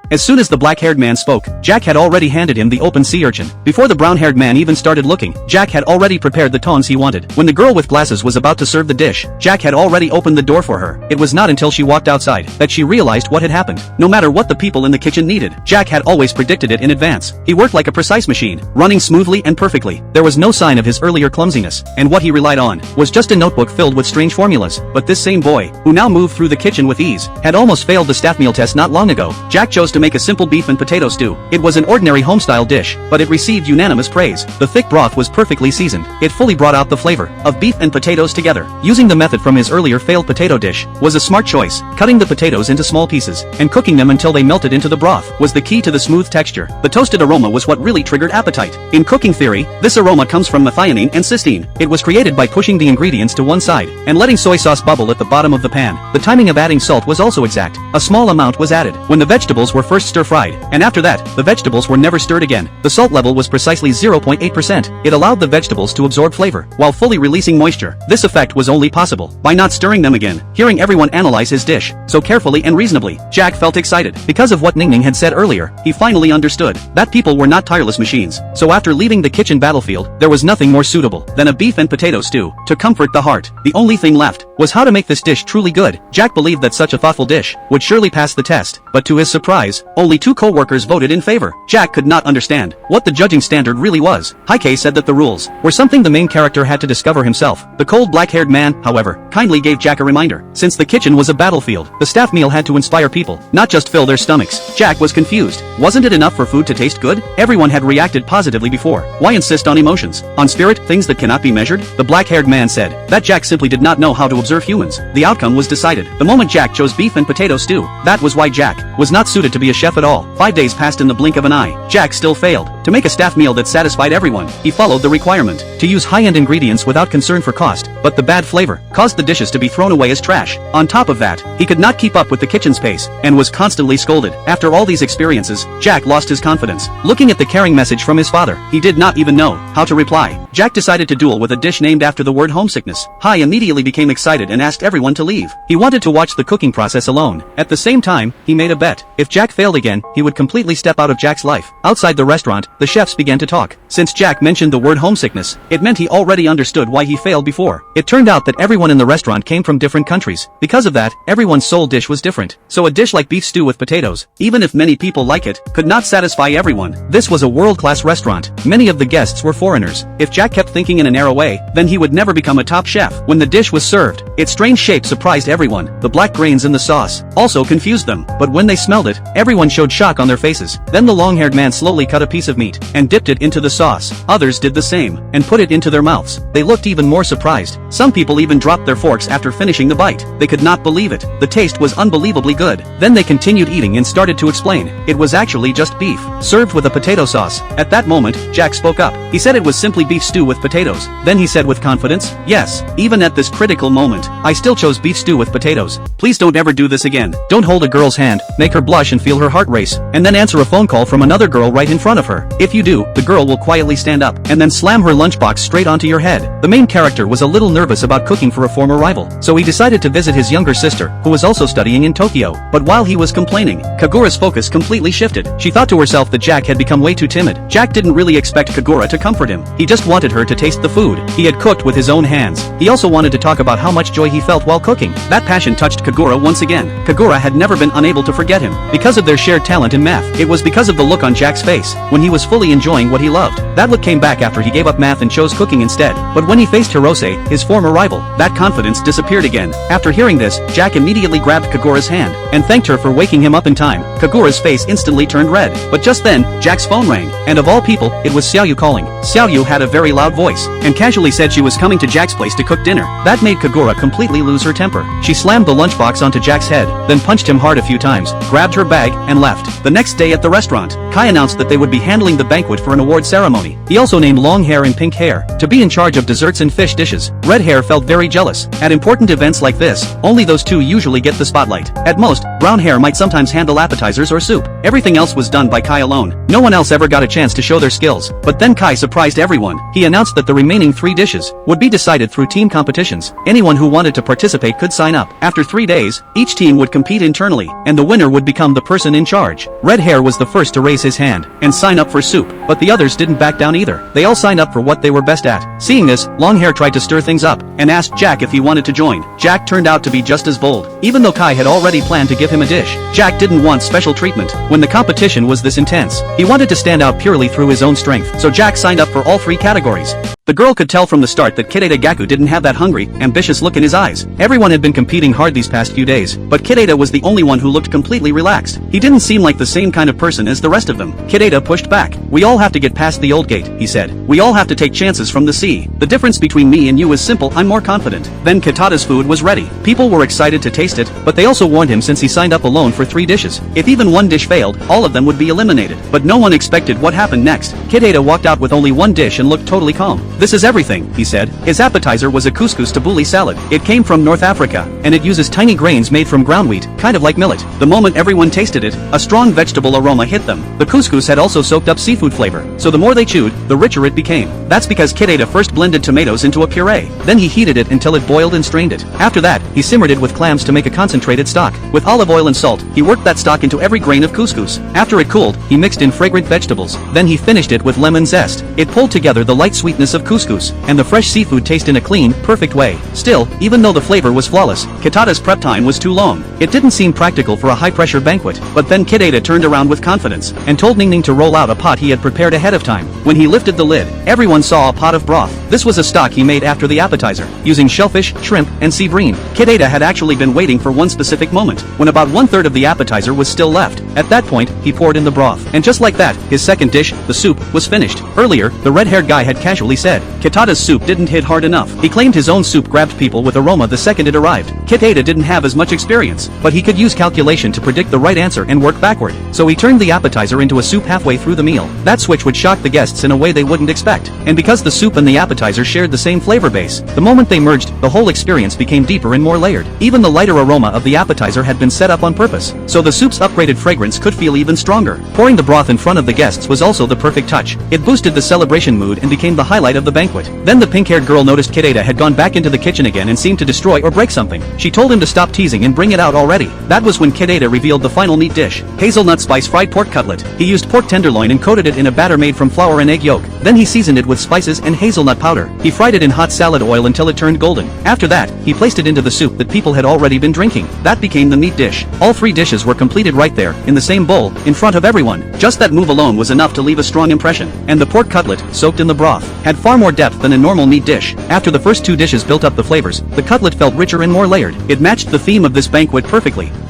As soon as the black-haired man spoke, Jack had already handed him the open sea urchin. Before the brown-haired man even started looking, Jack had already prepared the tongs he wanted. When the girl with glasses was about to serve the dish, Jack had already opened the door for her. It was not until she walked outside that she realized what had happened. No matter what the people in the kitchen needed, Jack had always predicted it in advance. He worked like a precise machine, running smoothly and perfectly. There was no sign of his earlier clumsiness, and what he relied on was just a notebook filled with strange formulas. But this same boy, who now moved through the kitchen with ease, had almost failed the staff meal test not long ago. Jack chose to make a simple beef and potato stew. It was an ordinary home-style dish, but it received unanimous praise. The thick broth was perfectly seasoned. It fully brought out the flavor of beef and potatoes together. Using the method from his earlier failed potato dish was a smart choice. Cutting the potatoes into small pieces and cooking them until they melted into the broth was the key to the smooth texture. The toasted aroma was what really triggered appetite. In cooking theory, this aroma comes from methionine and cysteine. It was created by pushing the ingredients to one side and letting soy sauce bubble at the bottom of the pan. The timing of adding salt was also exact. A small amount was added when the vegetables were first stir-fried, and after that, the vegetables were never stirred again. The salt level was precisely 0.8%. It allowed the vegetables to absorb flavor while fully releasing moisture. This effect was only possible by not stirring them again. Hearing everyone analyze his dish so carefully and reasonably, Jack felt excited. Because of what Ning Ning had said earlier, he finally understood that people were not tireless machines. So after leaving the kitchen battlefield, there was nothing more suitable than a beef and potato stew to comfort the heart. The only thing left was how to make this dish truly good. Jack believed that such a thoughtful dish would surely pass the test, but to his surprise, only 2 co-workers voted in favor. Jack could not understand what the judging standard really was. Heike said that the rules were something the main character had to discover himself. The cold black-haired man, however, kindly gave Jack a reminder. Since the kitchen was a battlefield, the staff meal had to inspire people, not just fill their stomachs. Jack was confused. Wasn't it enough for food to taste good? Everyone had reacted positively before. Why insist on emotions? On spirit, things that cannot be measured? The black-haired man said that Jack simply did not know how to observe humans. The outcome was decided. The moment Jack chose beef and potato stew, that was why Jack was not suited to be a chef at all. 5 days passed in the blink of an eye. Jack still failed to make a staff meal that satisfied everyone. He followed the requirement to use high-end ingredients without concern for cost, but the bad flavor caused the dishes to be thrown away as trash. On top of that, he could not keep up with the kitchen's pace and was constantly scolded. After all these experiences, Jack lost his confidence. Looking at the caring message from his father, he did not even know how to reply. Jack decided to duel with a dish named after the word homesickness. Hai immediately became excited and asked everyone to leave. He wanted to watch the cooking process alone. At the same time, he made a bet. If Jack failed again, he would completely step out of Jack's life. Outside the restaurant, the chefs began to talk. Since Jack mentioned the word homesickness, it meant he already understood why he failed before. It turned out that everyone in the restaurant came from different countries. Because of that, everyone's sole dish was different. So a dish like beef stew with potatoes, even if many people like it, could not satisfy everyone. This was a world-class restaurant. Many of the guests were foreigners. If Jack kept thinking in a narrow way, then he would never become a top chef. When the dish was served, its strange shape surprised everyone. The black grains in the sauce also confused them, but when they smelled it, everyone showed shock on their faces. Then the long-haired man slowly cut a piece of meat and dipped it into the sauce. Others did the same and put it into their mouths. They looked even more surprised. Some people even dropped their forks after finishing the bite. They could not believe it. The taste was unbelievably good. Then they continued eating and started to explain. It was actually just beef, served with a potato sauce. At that moment, Jack spoke up. He said it was simply beef stew with potatoes. Then he said with confidence, "Yes, even at this critical moment, I still chose beef stew with potatoes. Please don't ever do this again. Don't hold a girl's hand, make her blush and feel her heart race, and then answer a phone call from another girl right in front of her. If you do, the girl will quietly stand up and then slam her lunchbox straight onto your head." The main character was a little nervous about cooking for a former rival, so he decided to visit his younger sister, who was also studying in Tokyo. But while he was complaining, Kagura's focus completely shifted. She thought to herself that Jack had become way too timid. Jack didn't really expect Kagura to comfort him. He just wanted her to taste the food he had cooked with his own hands. He also wanted to talk about how much joy he felt while cooking. That passion touched Kagura once again. Kagura had never been unable to forget him because of their shared talent in math. It was because of the look on Jack's face when he was fully enjoying what he loved. That look came back after he gave up math and chose cooking instead. But when he faced Hirose, his former rival, that confidence disappeared again. After hearing this, Jack immediately grabbed Kagura's hand and thanked her for waking him up in time. Kagura's face instantly turned red. But just then, Jack's phone rang, and of all people, it was Xiaoyu calling. Xiaoyu had a very loud voice and casually said she was coming to Jack's place to cook dinner. That made Kagura completely lose her temper. She slammed the lunchbox onto Jack's head, then punched him hard a few times, grabbed her bag, and left. The next day at the restaurant, Kai announced that they would be handling the banquet for an award ceremony. He also named long hair and pink hair to be in charge of desserts and fish dishes. Red hair felt very jealous. At important events like this, only those two usually get the spotlight. At most, brown hair might sometimes handle appetizers or soup. Everything else was done by Kai alone. No one else ever got a chance to show their skills. But then Kai surprised everyone. He announced that the remaining 3 dishes would be decided through team competitions. Anyone who wanted to participate could sign up. After 3 days, each team would compete internally, and the winner would become the person in charge. Red hair was the first to raise his hand and sign up for soup, but the others didn't back down either. They all signed up for what they were best at. Seeing this, long hair tried to stir things up and asked Jack if he wanted to join. Jack turned out to be just as bold. Even though Kai had already planned to give him a dish, Jack didn't want special treatment when the competition was this intense. He wanted to stand out purely through his own strength, so Jack signed up for all 3 categories. The girl could tell from the start that Kidada Gaku didn't have that hungry, ambitious look in his eyes. Everyone had been competing hard these past few days, but Kidada was the only one who looked completely relaxed. He didn't seem like the same kind of person as the rest of them. Kidada pushed back. "We all have to get past the old gate," he said. "We all have to take chances from the sea. The difference between me and you is simple, I'm more confident." Then Kitada's food was ready. People were excited to taste it, but they also warned him since he signed up alone for 3 dishes. If even one dish failed, all of them would be eliminated. But no one expected what happened next. Kidada walked out with only 1 dish and looked totally calm. "This is everything," he said. His appetizer was a couscous tabbouleh salad. It came from North Africa, and it uses tiny grains made from ground wheat, kind of like millet. The moment everyone tasted it, a strong vegetable aroma hit them. The couscous had also soaked up seafood flavor, so the more they chewed, the richer it became. That's because Kidada first blended tomatoes into a puree. Then he heated it until it boiled and strained it. After that, he simmered it with clams to make a concentrated stock. With olive oil and salt, he worked that stock into every grain of couscous. After it cooled, he mixed in fragrant vegetables. Then he finished it with lemon zest. It pulled together the light sweetness of couscous and the fresh seafood taste in a clean, perfect way. Still, even though the flavor was flawless, Kitada's prep time was too long. It didn't seem practical for a high-pressure banquet. But then Kidada turned around with confidence and told Ningning to roll out a pot he had prepared ahead of time. When he lifted the lid, everyone saw a pot of broth. This was a stock he made after the appetizer, using shellfish, shrimp, and sea bream. Kidada had actually been waiting for one specific moment, when about 1/3 of the appetizer was still left. At that point, he poured in the broth. And just like that, his second dish, the soup, was finished. Earlier, the red-haired guy had casually said, Kitada's soup didn't hit hard enough. He claimed his own soup grabbed people with aroma the second it arrived. Kidada didn't have as much experience, but he could use calculation to predict the right answer and work backward. So he turned the appetizer into a soup halfway through the meal. That switch would shock the guests in a way they wouldn't expect. And because the soup and the appetizer shared the same flavor base, the moment they merged, the whole experience became deeper and more layered. Even the lighter aroma of the appetizer had been set up on purpose, so the soup's upgraded fragrance could feel even stronger. Pouring the broth in front of the guests was also the perfect touch. It boosted the celebration mood and became the highlight of the banquet. Then the pink-haired girl noticed Kidada had gone back into the kitchen again and seemed to destroy or break something. She told him to stop teasing and bring it out already. That was when Kidada revealed the final meat dish, hazelnut spice fried pork cutlet. He used pork tenderloin and coated it in a batter made from flour and egg yolk. Then he seasoned it with spices and hazelnut powder. He fried it in hot salad oil until it turned golden. After that, he placed it into the soup that people had already been drinking. That became the meat dish. All 3 dishes were completed right there, in the same bowl, in front of everyone. Just that move alone was enough to leave a strong impression. And the pork cutlet, soaked in the broth, had far more depth than a normal meat dish. After the first 2 dishes built up the flavors, the cutlet felt richer and more layered. It matched the theme of this banquet perfectly.